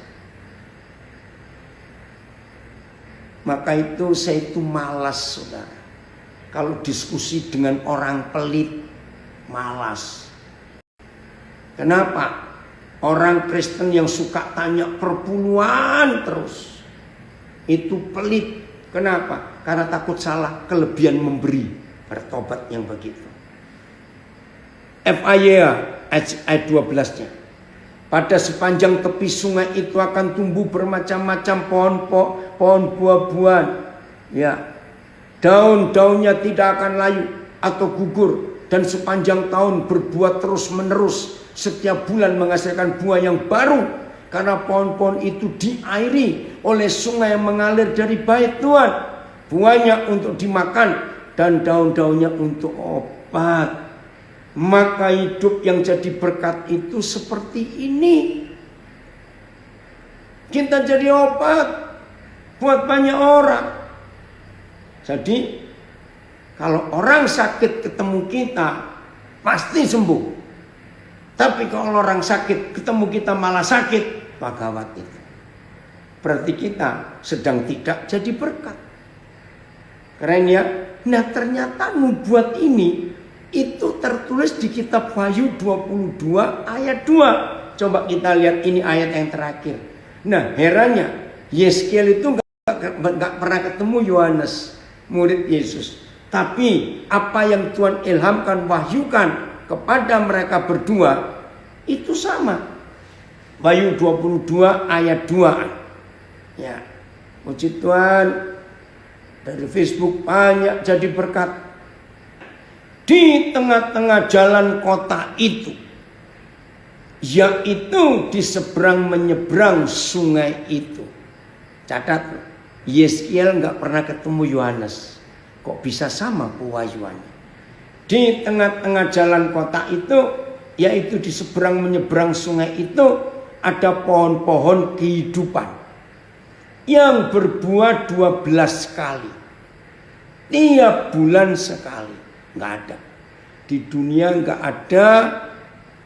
Maka itu saya itu malas, saudara. Kalau diskusi dengan orang pelit, malas. Kenapa? Orang Kristen yang suka tanya perpuluhan terus, itu pelit. Kenapa? Karena takut salah, kelebihan memberi, bertobat yang begitu. ayat 12-nya. Pada sepanjang tepi sungai itu akan tumbuh bermacam-macam pohon buah-buahan. Ya, daun-daunnya tidak akan layu atau gugur, dan sepanjang tahun berbuah terus-menerus, setiap bulan menghasilkan buah yang baru. Karena pohon-pohon itu diairi oleh sungai yang mengalir dari bait Tuhan. Buahnya untuk dimakan dan daun-daunnya untuk obat. Maka hidup yang jadi berkat itu seperti ini. Kita jadi obat buat banyak orang. Jadi kalau orang sakit ketemu kita pasti sembuh. Tapi kalau orang sakit ketemu kita malah sakit, gawat itu. Berarti kita sedang tidak jadi berkat. Keren ya? Nah ternyata nubuat ini itu tertulis di kitab Wahyu 22 ayat 2. Coba kita lihat, ini ayat yang terakhir. Nah herannya, Yeskiel itu gak pernah ketemu Yohanes, murid Yesus. Tapi apa yang Tuhan ilhamkan, wahyukan kepada mereka berdua, itu sama. Wahyu 22 ayat 2. Ya, puji Tuhan. Dari Facebook banyak jadi berkat. Di tengah-tengah jalan kota itu, yaitu di seberang menyeberang sungai itu. Catat, Yeskiel gak pernah ketemu Yohanes. Kok bisa sama pewahyuannya? Di tengah-tengah jalan kota itu, yaitu di seberang menyeberang sungai itu, ada pohon-pohon kehidupan yang berbuah 12 kali. Tiap bulan sekali. Nggak ada. Di dunia nggak ada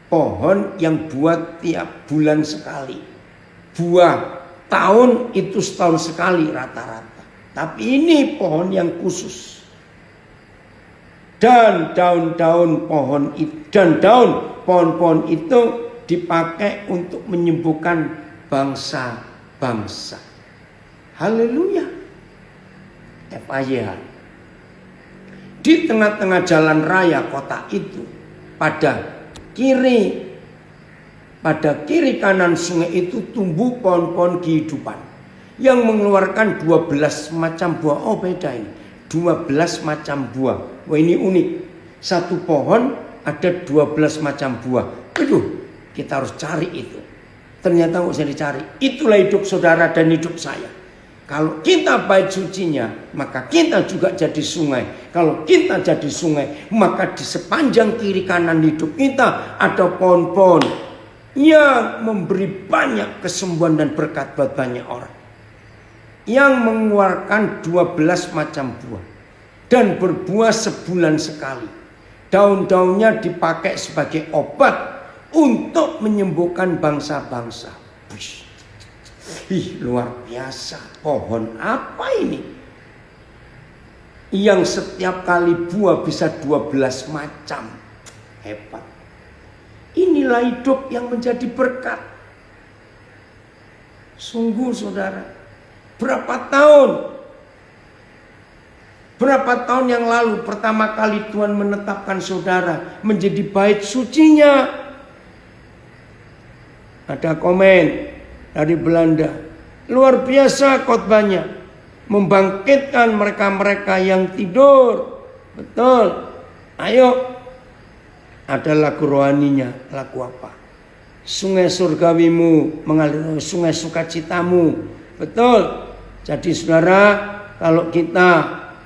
pohon yang buat tiap bulan sekali. Buah tahun itu setahun sekali rata-rata. Tapi ini pohon yang khusus. Dan daun-daun pohon itu, dan daun pohon-pohon itu dipakai untuk menyembuhkan bangsa-bangsa. Haleluya. FAYH. Di tengah-tengah jalan raya kota itu, pada kiri kanan sungai itu tumbuh pohon-pohon kehidupan yang mengeluarkan 12 macam buah. Oh beda ini, 12 macam buah. Wah ini unik. Satu pohon ada 12 macam buah. Aduh, kita harus cari itu. Ternyata nggak usah dicari. Itulah hidup saudara dan hidup saya. Kalau kita bait sucinya, maka kita juga jadi sungai. Kalau kita jadi sungai, maka di sepanjang kiri kanan hidup kita ada pohon-pohon yang memberi banyak kesembuhan dan berkat buat banyak orang. Yang mengeluarkan 12 macam buah dan berbuah sebulan sekali. Daun-daunnya dipakai sebagai obat untuk menyembuhkan bangsa-bangsa. Luar biasa. Pohon apa ini? Yang setiap kali buah bisa 12 macam. Hebat. Inilah hidup yang menjadi berkat. Sungguh saudara, berapa tahun yang lalu pertama kali Tuhan menetapkan saudara menjadi bait sucinya. Ada komen dari Belanda, Luar biasa khotbahnya. Membangkitkan mereka-mereka yang tidur. Betul. Ayo. Ada lagu rohaninya. Lagu apa? Sungai surgawimu mengalir, sungai sukacitamu. Betul. Jadi saudara, kalau kita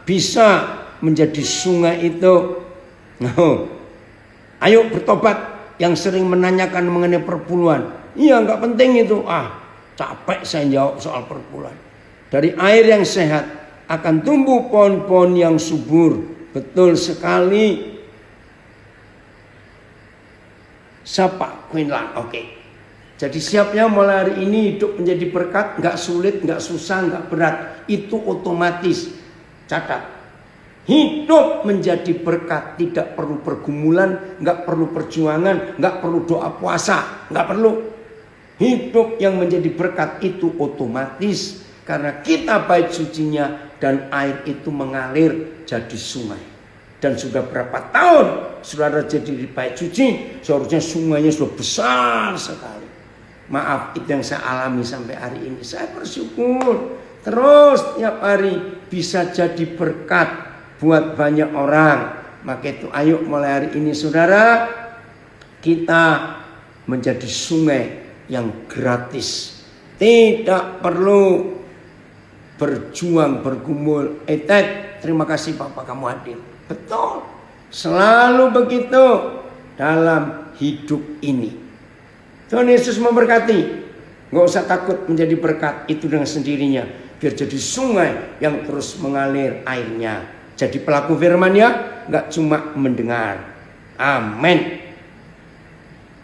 bisa menjadi sungai itu, ayo bertobat. Yang sering menanyakan mengenai perpuluhan, iya nggak penting itu. Capek saya jawab soal perpuluhan. Dari air yang sehat akan tumbuh pohon-pohon yang subur. Betul sekali. Siapa? Queen Lang. Oke. Jadi siapnya mulai hari ini hidup menjadi berkat. Nggak sulit, nggak susah, nggak berat. Itu otomatis. Catat. Hidup menjadi berkat. Tidak perlu pergumulan, nggak perlu perjuangan, nggak perlu doa puasa, nggak perlu. Hidup yang menjadi berkat itu otomatis. Karena kita bait sucinya dan air itu mengalir jadi sungai. Dan sudah berapa tahun saudara jadi di bait suci, seharusnya sungainya sudah besar sekali. Maaf, itu yang saya alami sampai hari ini. Saya bersyukur terus tiap hari bisa jadi berkat buat banyak orang. Maka itu ayo mulai hari ini saudara, kita menjadi sungai yang gratis. Tidak perlu berjuang, bergumul. Terima kasih Bapak kamu hadir. Betul. Selalu begitu dalam hidup ini. Tuhan Yesus memberkati. Gak usah takut menjadi berkat. Itu dengan sendirinya. Biar jadi sungai yang terus mengalir airnya. Jadi pelaku firman ya, gak cuma mendengar. Amin.